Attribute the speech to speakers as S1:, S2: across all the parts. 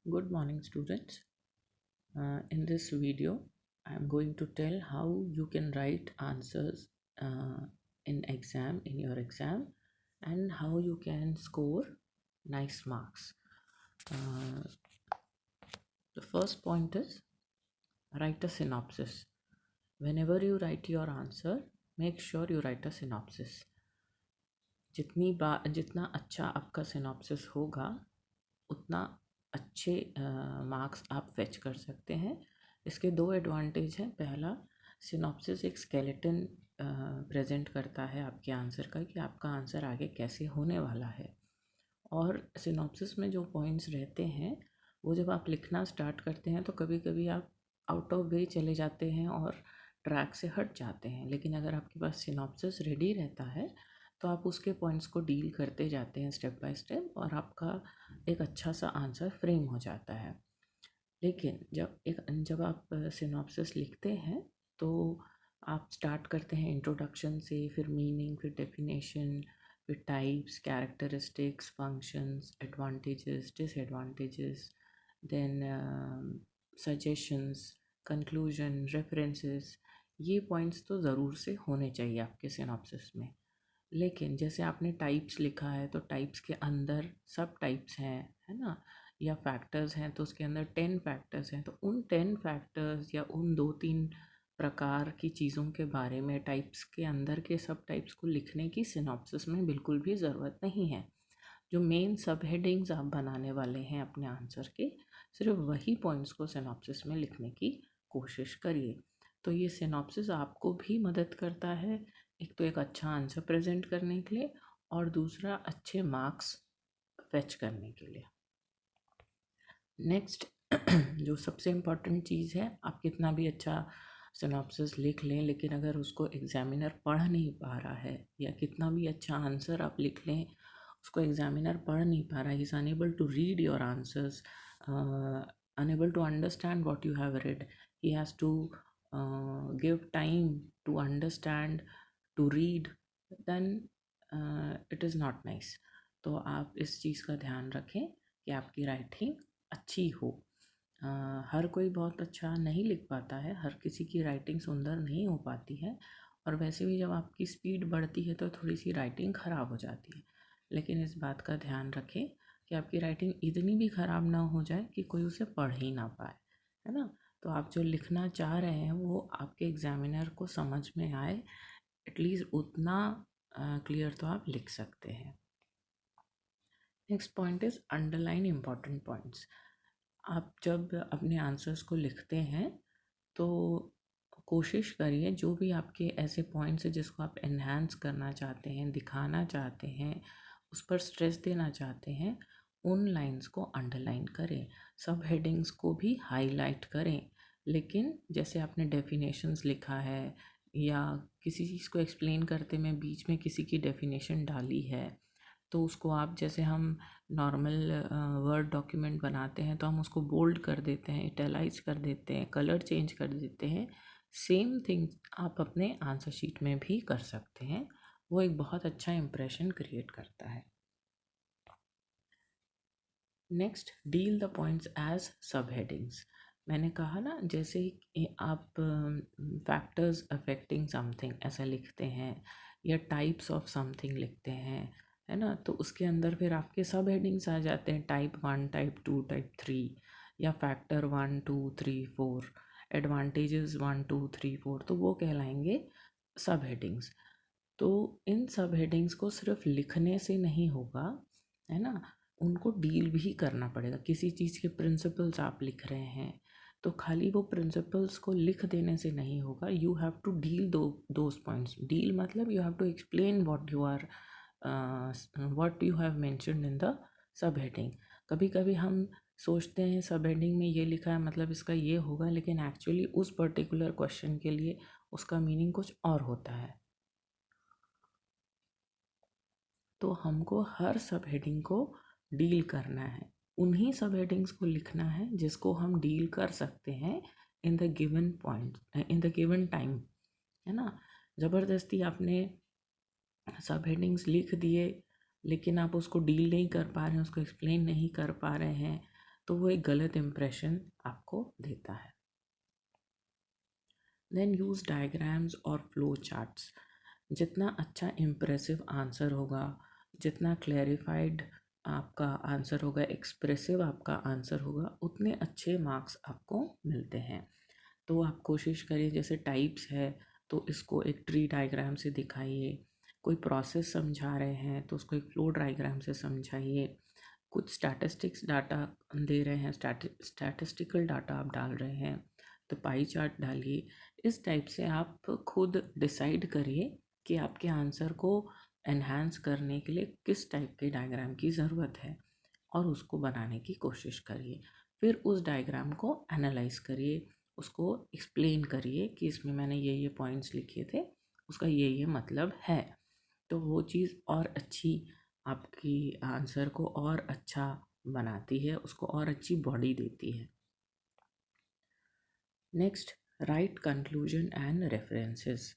S1: Good morning, students. In this video, I am going to tell how you can write answers in your exam, and how you can score nice marks. Uh, the first point is write a synopsis. Whenever you write your answer, make sure you write a synopsis. जितना अच्छा आपका synopsis होगा उतना अच्छे marks आप fetch कर सकते हैं। इसके दो एडवांटेज हैं। पहला, सिनॉप्सिस एक स्केलेटन प्रेजेंट करता है आपके आंसर का कि आपका आंसर आगे कैसे होने वाला है। और सिनॉप्सिस में जो पॉइंट्स रहते हैं वो जब आप लिखना स्टार्ट करते हैं तो कभी कभी आप आउट ऑफ वे चले जाते हैं और ट्रैक से हट जाते हैं, लेकिन अगर आपके पास सिनॉप्सिस रेडी रहता है तो आप उसके पॉइंट्स को डील करते जाते हैं स्टेप बाय स्टेप और आपका एक अच्छा सा आंसर फ्रेम हो जाता है। लेकिन जब आप सिनॉप्सिस लिखते हैं तो आप स्टार्ट करते हैं इंट्रोडक्शन से, फिर मीनिंग, फिर डेफिनेशन, फिर types, characteristics, functions, advantages, disadvantages, then suggestions, conclusion, references. ये पॉइंट्स तो ज़रूर से होने चाहिए आपके सिनॉप्सिस में। लेकिन जैसे आपने टाइप्स लिखा है तो टाइप्स के अंदर सब टाइप्स हैं, है ना, या फैक्टर्स हैं तो उसके अंदर 10 फैक्टर्स हैं, तो उन 10 फैक्टर्स या उन 2-3 प्रकार की चीज़ों के बारे में टाइप्स के अंदर के सब टाइप्स को लिखने की सिनॉप्सिस में बिल्कुल भी ज़रूरत नहीं है। जो मेन सब हेडिंग्स आप बनाने वाले हैं अपने आंसर के, सिर्फ वही पॉइंट्स को सिनॉप्सिस में लिखने की कोशिश करिए। तो ये सिनॉप्सिस आपको भी मदद करता है, एक तो एक अच्छा आंसर प्रेजेंट करने के लिए और दूसरा अच्छे मार्क्स फेच करने के लिए। नेक्स्ट जो सबसे इम्पॉर्टेंट चीज़ है, आप कितना भी अच्छा सिनॉप्सिस लिख लें लेकिन अगर उसको एग्जामिनर पढ़ नहीं पा रहा है, या कितना भी अच्छा आंसर आप लिख लें उसको एग्जामिनर पढ़ नहीं पा रहा है, he is unable to read your answers, unable to understand what you have read, he has to give time to understand, to read, then it is not nice. तो आप इस चीज़ का ध्यान रखें कि आपकी राइटिंग अच्छी हो। हर कोई बहुत अच्छा नहीं लिख पाता है, हर किसी की राइटिंग सुंदर नहीं हो पाती है, और वैसे भी जब आपकी स्पीड बढ़ती है तो थोड़ी सी राइटिंग ख़राब हो जाती है। लेकिन इस बात का ध्यान रखें कि आपकी राइटिंग इतनी भी ख़राब ना हो जाए कि कोई उसे पढ़ ही ना पाए, है ना। तो आप जो लिखना चाह रहे हैं वो आपके एग्जामिनर को समझ में आए, एटलीस्ट उतना क्लियर तो आप लिख सकते हैं। Next point is underline important points. आप जब अपने आंसर्स को लिखते हैं तो कोशिश करिए जो भी आपके ऐसे पॉइंट्स हैं जिसको आप एनहांस करना चाहते हैं, दिखाना चाहते हैं, उस पर स्ट्रेस देना चाहते हैं, उन लाइंस को अंडरलाइन करें, सब हेडिंग्स को भी हाईलाइट करें। लेकिन जैसे आपने डेफिनेशंस लिखा है या किसी चीज़ को एक्सप्लेन करते में बीच में किसी की डेफिनेशन डाली है तो उसको आप, जैसे हम नॉर्मल वर्ड डॉक्यूमेंट बनाते हैं तो हम उसको बोल्ड कर देते हैं, इटैलाइज कर देते हैं, कलर चेंज कर देते हैं, सेम थिंग आप अपने आंसर शीट में भी कर सकते हैं। वो एक बहुत अच्छा इम्प्रेशन क्रिएट करता है। Next, deal the points as subheadings. मैंने कहा ना, जैसे आप फैक्टर्स अफेक्टिंग समथिंग ऐसा लिखते हैं या टाइप्स ऑफ समथिंग लिखते हैं, है ना, तो उसके अंदर फिर आपके सब हेडिंग्स आ जाते हैं, टाइप 1, टाइप 2, टाइप 3, या फैक्टर 1, 2, 3, 4, एडवांटेजेस 1, 2, 3, 4, तो वो कहलाएंगे सब हेडिंग्स। तो इन सब हेडिंग्स को सिर्फ लिखने से नहीं होगा, है ना, उनको डील भी करना पड़ेगा। किसी चीज़ के प्रिंसिपल्स आप लिख रहे हैं तो खाली वो प्रिंसिपल्स को लिख देने से नहीं होगा, you have to deal those points. Deal मतलब you have to explain what you have mentioned in the sub heading. कभी कभी हम सोचते हैं सब हेडिंग में ये लिखा है मतलब इसका ये होगा, लेकिन एक्चुअली उस पर्टिकुलर क्वेश्चन के लिए उसका मीनिंग कुछ और होता है। तो हमको हर सब हेडिंग को डील करना है, उन्हीं सब हेडिंग्स को लिखना है जिसको हम डील कर सकते हैं in the given point, in the given time, है ना। ज़बरदस्ती आपने सब हेडिंग्स लिख दिए लेकिन आप उसको डील नहीं कर पा रहे हैं, उसको एक्सप्लेन नहीं कर पा रहे हैं, तो वो एक गलत इम्प्रेशन आपको देता है। देन यूज़ डायग्राम्स और फ्लो चार्ट्स। जितना अच्छा इम्प्रेसिव आंसर होगा, जितना क्लैरिफाइड आपका आंसर होगा, एक्सप्रेसिव आपका आंसर होगा, उतने अच्छे मार्क्स आपको मिलते हैं। तो आप कोशिश करिए, जैसे टाइप्स है तो इसको एक ट्री डायग्राम से दिखाइए, कोई प्रोसेस समझा रहे हैं तो उसको एक फ्लो डायग्राम से समझाइए, कुछ स्टैटिस्टिक्स डाटा दे रहे हैं, स्टैटिस्टिकल डाटा आप डाल रहे हैं तो पाई चार्ट डालिए। इस टाइप से आप खुद डिसाइड करिए कि आपके आंसर को एनहांस करने के लिए किस टाइप के डायग्राम की ज़रूरत है और उसको बनाने की कोशिश करिए। फिर उस डायग्राम को एनालाइज करिए, उसको एक्सप्लेन करिए कि इसमें मैंने ये पॉइंट्स लिखे थे, उसका ये मतलब है। तो वो चीज़ और अच्छी आपकी आंसर को और अच्छा बनाती है, उसको और अच्छी बॉडी देती है। Next, right conclusion and references.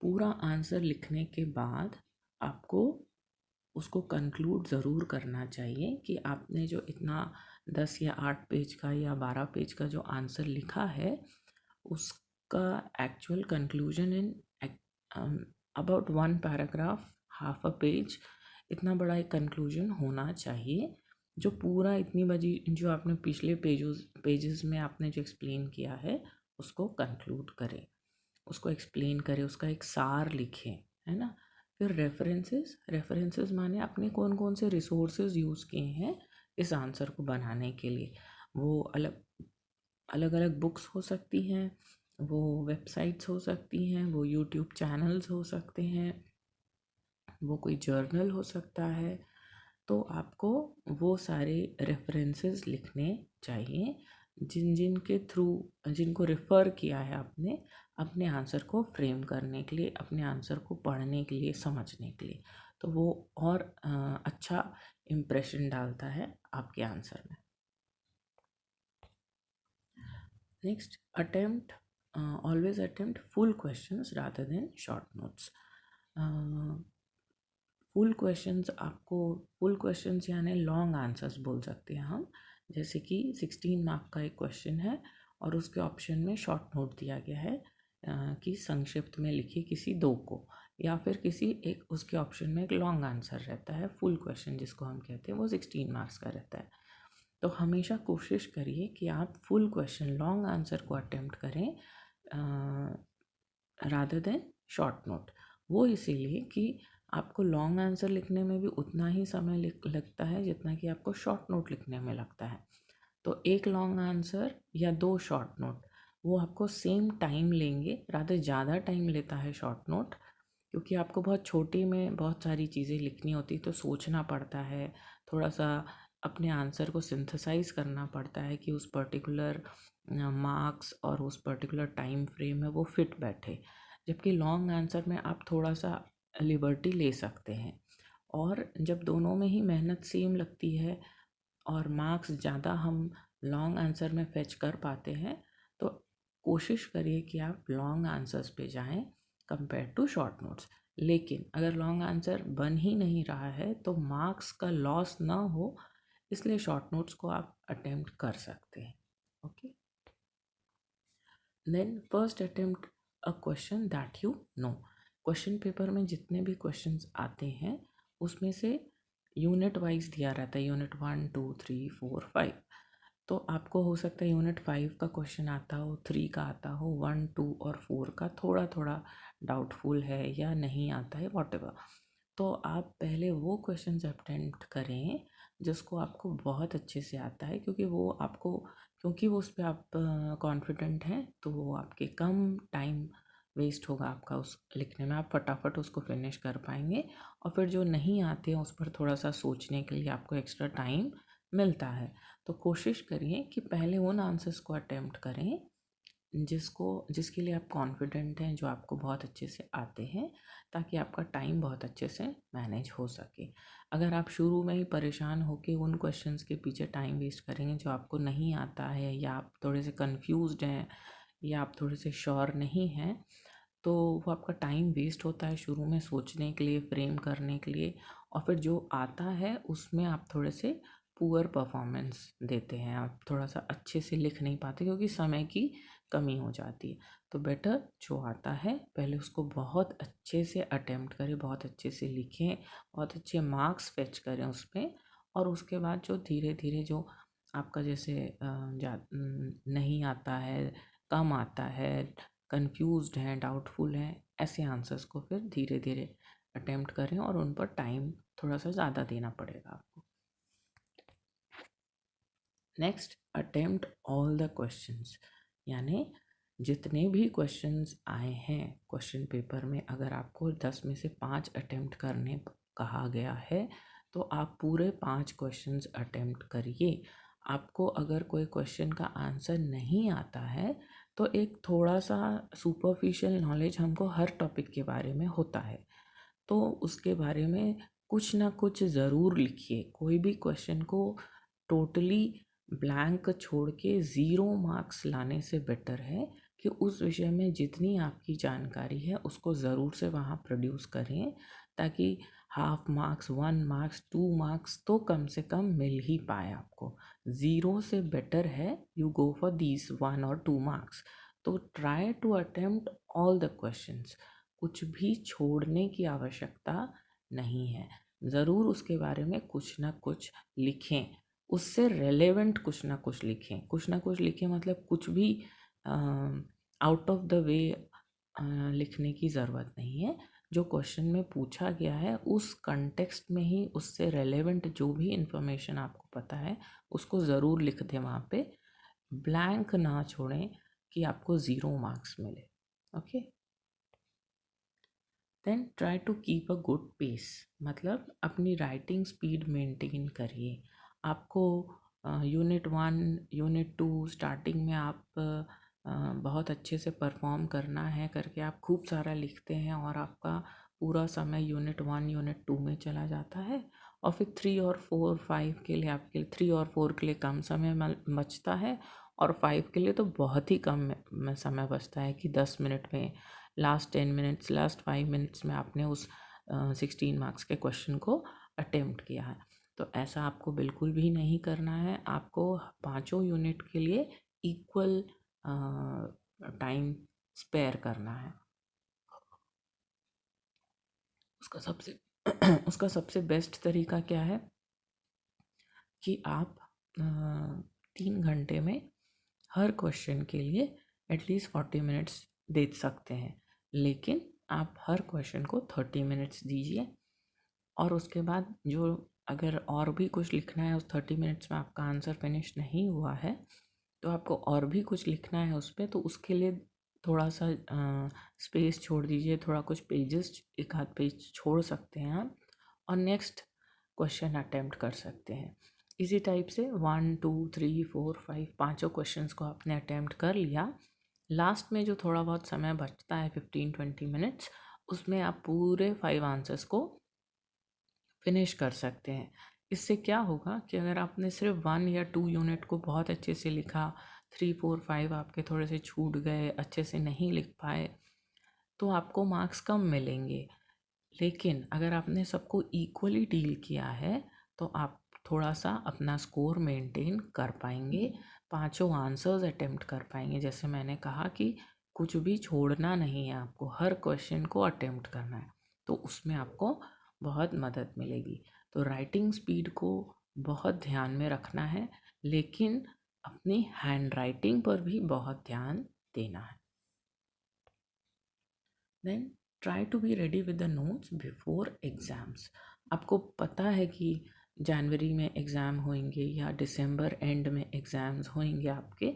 S1: पूरा आंसर लिखने के बाद आपको उसको कंक्लूड ज़रूर करना चाहिए कि आपने जो इतना 10 या 8 पेज का या 12 पेज का जो आंसर लिखा है, उसका actual conclusion in about 1 paragraph, half a page, इतना बड़ा एक कंक्लूजन होना चाहिए जो पूरा इतनी बजी जो आपने पिछले पेजेस में आपने जो एक्सप्लेन किया है उसको कंक्लूड करें, उसको एक्सप्लेन करें, उसका एक सार लिखें, है ना। फिर रेफरेंसेस माने आपने कौन कौन से रिसोर्सेज यूज़ किए हैं इस आंसर को बनाने के लिए। वो अलग अलग अलग बुक्स हो सकती हैं, वो वेबसाइट्स हो सकती हैं, वो यूट्यूब चैनल्स हो सकते हैं, वो कोई जर्नल हो सकता है। तो आपको वो सारे रेफरेंसेस लिखने चाहिए जिनके थ्रू, जिनको रेफ़र किया है आपने अपने आंसर को फ्रेम करने के लिए, अपने आंसर को पढ़ने के लिए, समझने के लिए। तो वो और अच्छा इम्प्रेशन डालता है आपके आंसर में। Next, attempt always attempt full questions rather than short notes. Full questions यानी लॉन्ग आंसर्स बोल सकते हैं हम। जैसे कि 16 मार्क का एक क्वेश्चन है और उसके ऑप्शन में शॉर्ट नोट दिया गया है कि संक्षिप्त में लिखिए किसी दो को, या फिर किसी एक, उसके ऑप्शन में एक लॉन्ग आंसर रहता है। फुल क्वेश्चन जिसको हम कहते हैं वो 16 मार्क्स का रहता है। तो हमेशा कोशिश करिए कि आप फुल क्वेश्चन, लॉन्ग आंसर को अटेम्प्ट करें रादर देन शॉर्ट नोट। वो इसीलिए कि आपको लॉन्ग आंसर लिखने में भी उतना ही समय लगता है जितना कि आपको शॉर्ट नोट लिखने में लगता है। तो एक लॉन्ग आंसर या 2 शॉर्ट नोट वो आपको सेम टाइम लेंगे, रादर ज़्यादा टाइम लेता है शॉर्ट नोट, क्योंकि आपको बहुत छोटी में बहुत सारी चीज़ें लिखनी होती, तो सोचना पड़ता है, थोड़ा सा अपने आंसर को सिंथेसाइज करना पड़ता है कि उस पर्टिकुलर मार्क्स और उस पर्टिकुलर टाइम फ्रेम में वो फिट बैठे। जबकि लॉन्ग आंसर में आप थोड़ा सा लिबर्टी ले सकते हैं। और जब दोनों में ही मेहनत सेम लगती है और मार्क्स ज़्यादा हम लॉन्ग आंसर में फेच कर पाते हैं, तो कोशिश करिए कि आप लॉन्ग आंसर्स पे जाएं कंपेयर टू शॉर्ट नोट्स। लेकिन अगर लॉन्ग आंसर बन ही नहीं रहा है तो मार्क्स का लॉस ना हो, इसलिए शॉर्ट नोट्स को आप अटेम्प्ट कर सकते हैं। Okay, then first attempt a question that you know. Question paper में जितने भी क्वेश्चंस आते हैं उसमें से यूनिट वाइज दिया रहता है, यूनिट 1 2 3 4 5। तो आपको हो सकता है यूनिट 5 का क्वेश्चन आता हो, 3 का आता हो, 1 2 और 4 का थोड़ा थोड़ा डाउटफुल है या नहीं आता है, वॉटेवर। तो आप पहले वो क्वेश्चंस अटेम्प्ट करें जिसको आपको बहुत अच्छे से आता है, क्योंकि वो आपको, क्योंकि वो उस पर आप कॉन्फिडेंट हैं, तो वो आपके कम टाइम वेस्ट होगा आपका उस लिखने में, आप फटाफट उसको फिनिश कर पाएंगे। और फिर जो नहीं आते हैं उस पर थोड़ा सा सोचने के लिए आपको एक्स्ट्रा टाइम मिलता है। तो कोशिश करिए कि पहले उन आंसर्स को अटेम्प्ट करें जिसके लिए आप कॉन्फिडेंट हैं, जो आपको बहुत अच्छे से आते हैं, ताकि आपका टाइम बहुत अच्छे से मैनेज हो सके। अगर आप शुरू में ही परेशान होकर उन क्वेश्चंस के पीछे टाइम वेस्ट करेंगे जो आपको नहीं आता है, या आप थोड़े से कंफ्यूज्ड हैं, या आप थोड़े से श्योर नहीं हैं, तो वो आपका टाइम वेस्ट होता है शुरू में सोचने के लिए, फ्रेम करने के लिए। और फिर जो आता है उसमें आप थोड़े से पुअर परफॉर्मेंस देते हैं, आप थोड़ा सा अच्छे से लिख नहीं पाते क्योंकि समय की कमी हो जाती है। तो बेटर जो आता है पहले उसको बहुत अच्छे से अटेम्प्ट करें, बहुत अच्छे से लिखें, बहुत अच्छे मार्क्स फेच करें उसमें, और उसके बाद जो धीरे धीरे जो आपका जैसे नहीं आता है, कम आता है, कंफ्यूज्ड हैं, डाउटफुल हैं, ऐसे आंसर्स को फिर धीरे धीरे अटेम्प्ट करें और उन पर टाइम थोड़ा सा ज़्यादा देना पड़ेगा आपको। Next, attempt all the questions, यानी जितने भी क्वेश्चंस आए हैं क्वेश्चन पेपर में, अगर आपको 10 में से 5 अटेम्प्ट करने कहा गया है तो आप पूरे 5 क्वेश्चंस अटेम्प्ट करिए। आपको अगर कोई क्वेश्चन का आंसर नहीं आता है तो एक थोड़ा सा सुपरफिशियल नॉलेज हमको हर टॉपिक के बारे में होता है, तो उसके बारे में कुछ ना कुछ ज़रूर लिखिए। कोई भी क्वेश्चन को टोटली ब्लैंक छोड़ के 0 मार्क्स लाने से बेटर है कि उस विषय में जितनी आपकी जानकारी है उसको ज़रूर से वहाँ प्रोड्यूस करें, ताकि हाफ मार्क्स, 1 मार्क्स, 2 मार्क्स तो कम से कम मिल ही पाए आपको। 0 से बेटर है यू गो फॉर दीज 1 और 2 मार्क्स। तो try to attempt all the questions, कुछ भी छोड़ने की आवश्यकता नहीं है। ज़रूर उसके बारे में कुछ ना कुछ लिखें, उससे रेलेवेंट कुछ ना कुछ लिखें। कुछ ना कुछ लिखें मतलब कुछ भी आउट ऑफ द वे लिखने की ज़रूरत नहीं है। जो क्वेश्चन में पूछा गया है उस कंटेक्स्ट में ही उससे रेलेवेंट जो भी इंफॉर्मेशन आपको पता है उसको ज़रूर लिख दें वहाँ पे, ब्लैंक ना छोड़ें कि आपको 0 मार्क्स मिले। Okay, then try to keep a good pace, मतलब अपनी राइटिंग स्पीड मेंटेन करिए। आपको यूनिट 1, यूनिट 2 स्टार्टिंग में आप बहुत अच्छे से परफॉर्म करना है करके आप खूब सारा लिखते हैं और आपका पूरा समय यूनिट 1, यूनिट 2 में चला जाता है, और फिर 3 और 4, 5 के लिए आपके 3 और 4 के लिए कम समय बचता है, और 5 के लिए तो बहुत ही कम समय बचता है कि 10 मिनट में, लास्ट 10 मिनट्स, लास्ट 5 मिनट्स में आपने उस 16 मार्क्स के क्वेश्चन को अटेम्प्ट किया है। तो ऐसा आपको बिल्कुल भी नहीं करना है। आपको पाँचों यूनिट के लिए इक्वल टाइम स्पेयर करना है। उसका सबसे उसका सबसे बेस्ट तरीका क्या है कि आप 3 घंटे में हर क्वेश्चन के लिए एटलीस्ट 40 मिनट्स दे सकते हैं, लेकिन आप हर क्वेश्चन को 30 मिनट्स दीजिए, और उसके बाद जो अगर और भी कुछ लिखना है उस 30 मिनट्स में आपका आंसर फिनिश नहीं हुआ है तो आपको और भी कुछ लिखना है उस पर, तो उसके लिए थोड़ा सा स्पेस छोड़ दीजिए, थोड़ा कुछ पेजेस, एक आध पेज छोड़ सकते हैं आप, और नेक्स्ट क्वेश्चन अटेम्प्ट कर सकते हैं। इसी टाइप से 1, 2, 3, 4, 5 पाँचों क्वेश्चंस को आपने अटेम्प्ट कर लिया। लास्ट में जो थोड़ा बहुत समय बचता है 15-20 मिनट्स, उसमें आप पूरे 5 आंसर्स को फिनिश कर सकते हैं। इससे क्या होगा कि अगर आपने सिर्फ 1 या 2 यूनिट को बहुत अच्छे से लिखा, 3, 4, 5 आपके थोड़े से छूट गए, अच्छे से नहीं लिख पाए, तो आपको मार्क्स कम मिलेंगे। लेकिन अगर आपने सबको इक्वली डील किया है तो आप थोड़ा सा अपना स्कोर मेंटेन कर पाएंगे, पांचों आंसर्स अटेम्प्ट कर पाएंगे। जैसे मैंने कहा कि कुछ भी छोड़ना नहीं है, आपको हर क्वेश्चन को अटेम्प्ट करना है, तो उसमें आपको बहुत मदद मिलेगी। तो राइटिंग स्पीड को बहुत ध्यान में रखना है, लेकिन अपनी हैंड राइटिंग पर भी बहुत ध्यान देना है। Then try to be ready with the notes before exams. आपको पता है कि जनवरी में एग्ज़ाम होंगे या दिसंबर एंड में एग्ज़ाम्स होंगे आपके,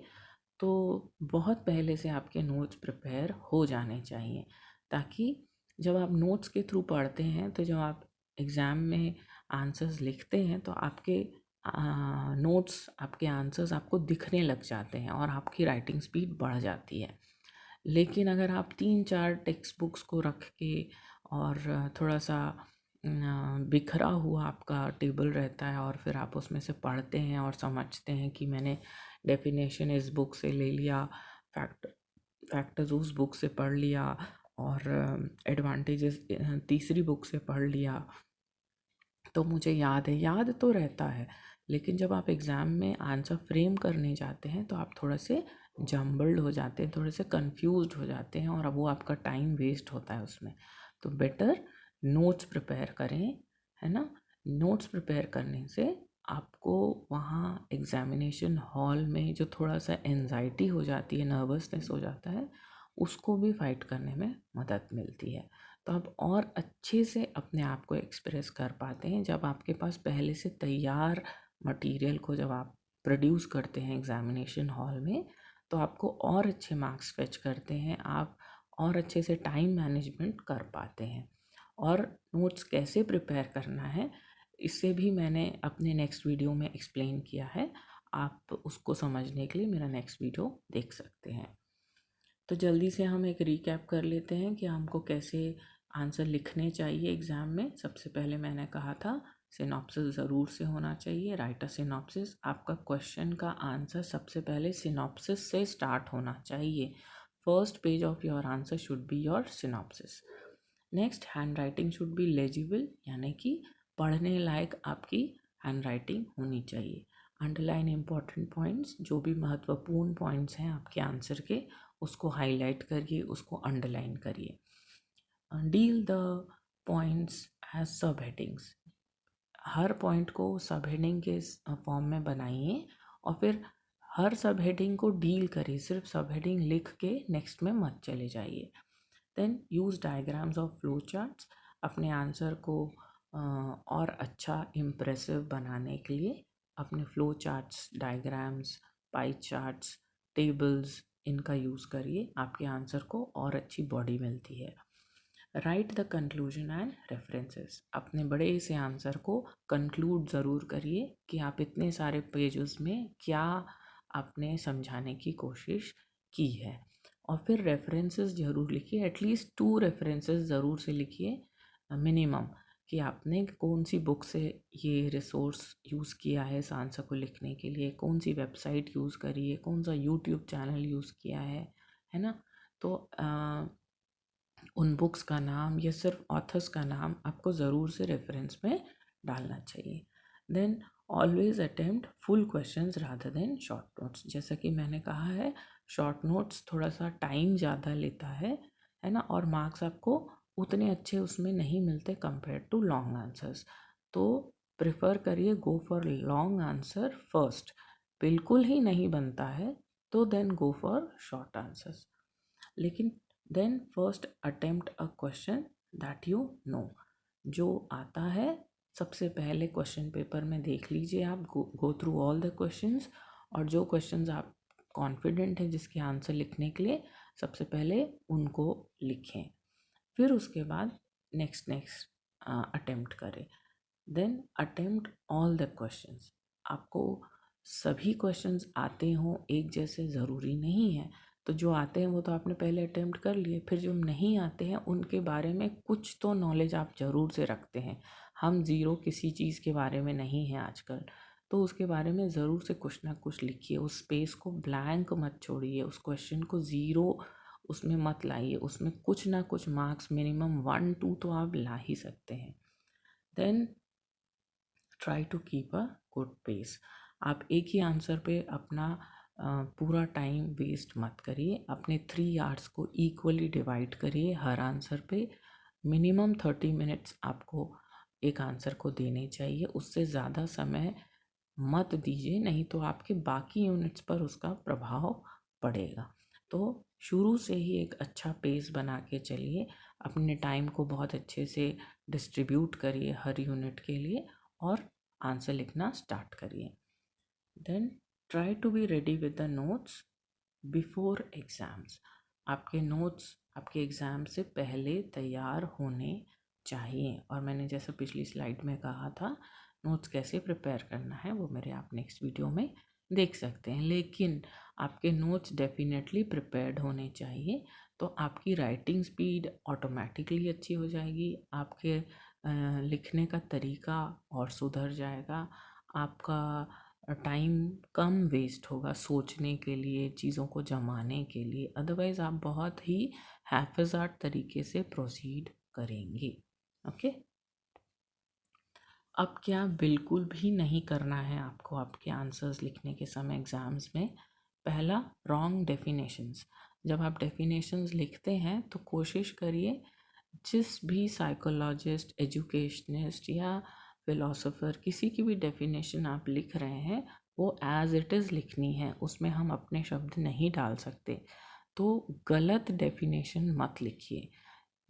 S1: तो बहुत पहले से आपके नोट्स प्रिपेयर हो जाने चाहिए, ताकि जब आप नोट्स के थ्रू पढ़ते हैं तो जब आप एग्ज़ाम में आंसर्स लिखते हैं तो आपके नोट्स, आपके आंसर्स आपको दिखने लग जाते हैं और आपकी राइटिंग स्पीड बढ़ जाती है। लेकिन अगर आप 3-4 टेक्स्ट बुक्स को रख के और थोड़ा सा बिखरा हुआ आपका टेबल रहता है और फिर आप उसमें से पढ़ते हैं और समझते हैं कि मैंने डेफिनेशन इस बुक से ले लिया, फैक्टर्स उस बुक से पढ़ लिया, और एडवांटेजेस तीसरी बुक से पढ़ लिया, तो मुझे याद है, याद तो रहता है, लेकिन जब आप एग्ज़ाम में आंसर फ्रेम करने जाते हैं तो आप थोड़ा से जम्बल्ड हो जाते हैं, थोड़े से कंफ्यूज्ड हो जाते हैं और अब वो आपका टाइम वेस्ट होता है उसमें। तो बेटर नोट्स प्रिपेयर करें, है ना। नोट्स प्रिपेयर करने से आपको वहाँ एग्ज़ामिनेशन हॉल में जो थोड़ा सा एंजाइटी हो जाती है, नर्वसनेस हो जाता है, उसको भी फाइट करने में मदद मिलती है। तो आप और अच्छे से अपने आप को एक्सप्रेस कर पाते हैं जब आपके पास पहले से तैयार मटेरियल को जब आप प्रोड्यूस करते हैं एग्ज़ामिनेशन हॉल में, तो आपको और अच्छे मार्क्स फेच करते हैं, आप और अच्छे से टाइम मैनेजमेंट कर पाते हैं। और नोट्स कैसे प्रिपेयर करना है, इससे भी मैंने अपने नेक्स्ट वीडियो में एक्सप्लेन किया है। आप उसको समझने के लिए मेरा नेक्स्ट वीडियो देख सकते हैं। तो जल्दी से हम एक रीकैप कर लेते हैं कि हमको कैसे आंसर लिखने चाहिए एग्ज़ाम में। सबसे पहले मैंने कहा था सिनॉप्सिस ज़रूर से होना चाहिए, राइट अ सिनॉप्सिस। आपका क्वेश्चन का आंसर सबसे पहले सिनॉप्सिस से स्टार्ट होना चाहिए। First page of your answer should be your synopsis. Next, hand writing should be legible, यानी कि पढ़ने लायक आपकी हैंड राइटिंग होनी चाहिए। अंडरलाइन इम्पॉर्टेंट पॉइंट्स, जो भी महत्वपूर्ण पॉइंट्स हैं आपके आंसर के, उसको हाईलाइट करिए, उसको अंडरलाइन करिए। डील द पॉइंट्स एज सब हेडिंग्स, हर पॉइंट को सब हेडिंग के फॉर्म में बनाइए और फिर हर सब हेडिंग को डील करिए, सिर्फ सब हेडिंग लिख के नेक्स्ट में मत चले जाइए। Then use diagrams of flow charts, अपने आंसर को और अच्छा इम्प्रेसिव बनाने के लिए अपने flow charts, diagrams, pie charts, tables, इनका यूज़ करिए, आपके आंसर को और अच्छी बॉडी मिलती है। Write the conclusion and references, अपने बड़े से आंसर को कंक्लूड ज़रूर करिए कि आप इतने सारे पेजेस में क्या आपने समझाने की कोशिश की है। और फिर रेफरेंसेस ज़रूर लिखिए, एटलीस्ट 2 रेफरेंसेस ज़रूर से लिखिए मिनिमम, कि आपने कौन सी बुक से ये रिसोर्स यूज़ किया है इस आंसर को लिखने के लिए, कौन सी वेबसाइट यूज़ करी है, कौन सा यूट्यूब चैनल यूज़ किया है ना। तो उन बुक्स का नाम या सिर्फ ऑथर्स का नाम आपको ज़रूर से रेफरेंस में डालना चाहिए। Then always attempt full questions rather than short notes, जैसा कि मैंने कहा है शॉर्ट नोट्स थोड़ा सा टाइम ज़्यादा लेता है ना, और मार्क्स आपको उतने अच्छे उसमें नहीं मिलते कंपेयर टू लॉन्ग आंसर्स। तो प्रेफर करिए go for long answer first, बिल्कुल ही नहीं बनता है तो then go for short answers. लेकिन then first attempt a question that you know, जो आता है सबसे पहले क्वेश्चन पेपर में देख लीजिए, आप go through all the questions, और जो क्वेश्चंस आप कॉन्फिडेंट हैं जिसके आंसर लिखने के लिए, सबसे पहले उनको लिखें, फिर उसके बाद नेक्स्ट अटेम्प्ट करें। Then attempt all the questions, आपको सभी क्वेश्चंस आते हों एक जैसे ज़रूरी नहीं है, तो जो आते हैं वो तो आपने पहले अटेम्प्ट कर लिए, फिर जो नहीं आते हैं उनके बारे में कुछ तो नॉलेज आप ज़रूर से रखते हैं। हम ज़ीरो किसी चीज़ के बारे में नहीं हैं आजकल, तो उसके बारे में ज़रूर से कुछ ना कुछ लिखिए, उस स्पेस को ब्लैंक मत छोड़िए, उस क्वेश्चन को ज़ीरो उसमें मत लाइए, उसमें कुछ ना कुछ मार्क्स मिनिमम 1-2 तो आप ला ही सकते हैं। Then try to keep a good pace, आप एक ही आंसर पे अपना पूरा टाइम वेस्ट मत करिए, अपने 3 आवर्स को इक्वली डिवाइड करिए, हर आंसर पे मिनिमम 30 मिनट्स आपको एक आंसर को देने चाहिए, उससे ज़्यादा समय मत दीजिए, नहीं तो आपके बाकी यूनिट्स पर उसका प्रभाव पड़ेगा। तो शुरू से ही एक अच्छा पेस बना के चलिए, अपने टाइम को बहुत अच्छे से डिस्ट्रीब्यूट करिए हर यूनिट के लिए, और आंसर लिखना स्टार्ट करिए। Then try to be ready with the notes before exams, आपके नोट्स आपके एग्ज़ाम से पहले तैयार होने चाहिए। और मैंने जैसा पिछली स्लाइड में कहा था, नोट्स कैसे प्रिपेयर करना है वो मेरे आप नेक्स्ट वीडियो में देख सकते हैं, लेकिन आपके नोट्स डेफिनेटली प्रिपेयर्ड होने चाहिए, तो आपकी राइटिंग स्पीड ऑटोमेटिकली अच्छी हो जाएगी, आपके लिखने का तरीका और सुधर जाएगा, आपका टाइम कम वेस्ट होगा सोचने के लिए, चीज़ों को जमाने के लिए, अदरवाइज़ आप बहुत ही हैफज़ार्ड तरीके से प्रोसीड करेंगे। ओके, अब क्या बिल्कुल भी नहीं करना है आपको आपके आंसर्स लिखने के समय एग्ज़ाम्स में? पहला, रॉन्ग डेफिनेशंस। जब आप डेफिनेशंस लिखते हैं तो कोशिश करिए जिस भी साइकोलॉजिस्ट, एजुकेशनिस्ट या फिलोसोफर किसी की भी डेफिनेशन आप लिख रहे हैं वो एज इट इज़ लिखनी है, उसमें हम अपने शब्द नहीं डाल सकते। तो गलत डेफिनेशन मत लिखिए।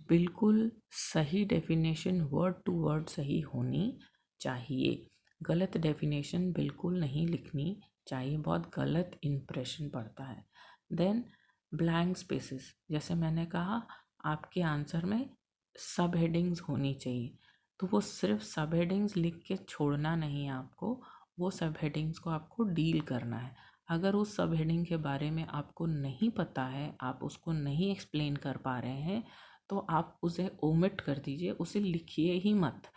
S1: बिल्कुल सही डेफिनेशन वर्ड टू वर्ड सही होनी चाहिए। गलत डेफिनेशन बिल्कुल नहीं लिखनी चाहिए, बहुत गलत इम्प्रेशन पड़ता है। देन ब्लैंक स्पेसेस, जैसे मैंने कहा आपके आंसर में सब हेडिंग्स होनी चाहिए, तो वो सिर्फ सब हेडिंग्स लिख के छोड़ना नहीं है आपको, वो सब हेडिंग्स को आपको डील करना है। अगर उस सब हेडिंग के बारे में आपको नहीं पता है, आप उसको नहीं एक्सप्लेन कर पा रहे हैं, तो आप उसे ओमिट कर दीजिए, उसे लिखिए ही मत।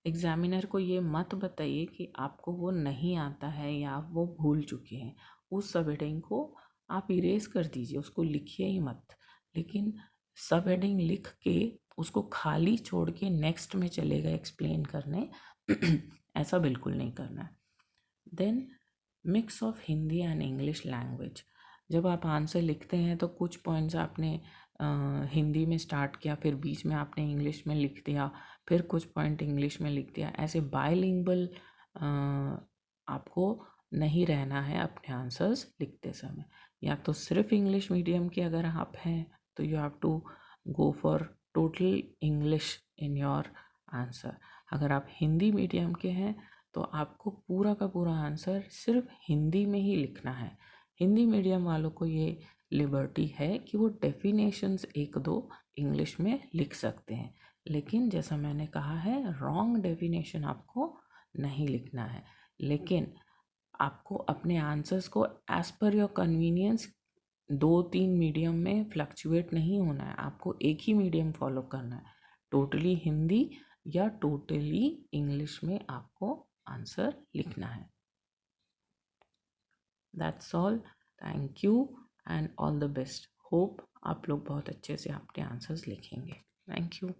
S1: एग्जामिनर को ये मत बताइए कि आपको वो नहीं आता है या आप वो भूल चुके हैं। उस सब हेडिंग को आप इरेज कर दीजिए, उसको लिखिए ही मत। लेकिन सब हेडिंग लिख के उसको खाली छोड़ के नेक्स्ट में चले गए एक्सप्लेन करने ऐसा बिल्कुल नहीं करना है। Then mix of Hindi and English language. जब आप आंसर लिखते हैं तो कुछ पॉइंट्स आपने हिंदी में स्टार्ट किया, फिर बीच में आपने इंग्लिश में लिख दिया, फिर कुछ पॉइंट इंग्लिश में लिख दिया। ऐसे बायलिंगुअल आपको नहीं रहना है अपने आंसर्स लिखते समय। या तो सिर्फ इंग्लिश मीडियम के अगर आप हैं तो you have to go for total English in your answer. अगर आप हिंदी मीडियम के हैं तो आपको पूरा का पूरा आंसर सिर्फ हिंदी में ही लिखना है। हिंदी मीडियम वालों को ये लिबर्टी है कि वो डेफिनेशंस एक दो इंग्लिश में लिख सकते हैं, लेकिन जैसा मैंने कहा है रॉन्ग डेफिनेशन आपको नहीं लिखना है। लेकिन आपको अपने आंसर्स को as per your convenience 2-3 medium में फ्लक्चुएट नहीं होना है, आपको एक ही मीडियम फॉलो करना है। टोटली हिंदी या टोटली इंग्लिश में आपको आंसर लिखना है। That's all. Thank you and all the best. Hope आप लोग बहुत अच्छे से अपने आंसर्स लिखेंगे। Thank you.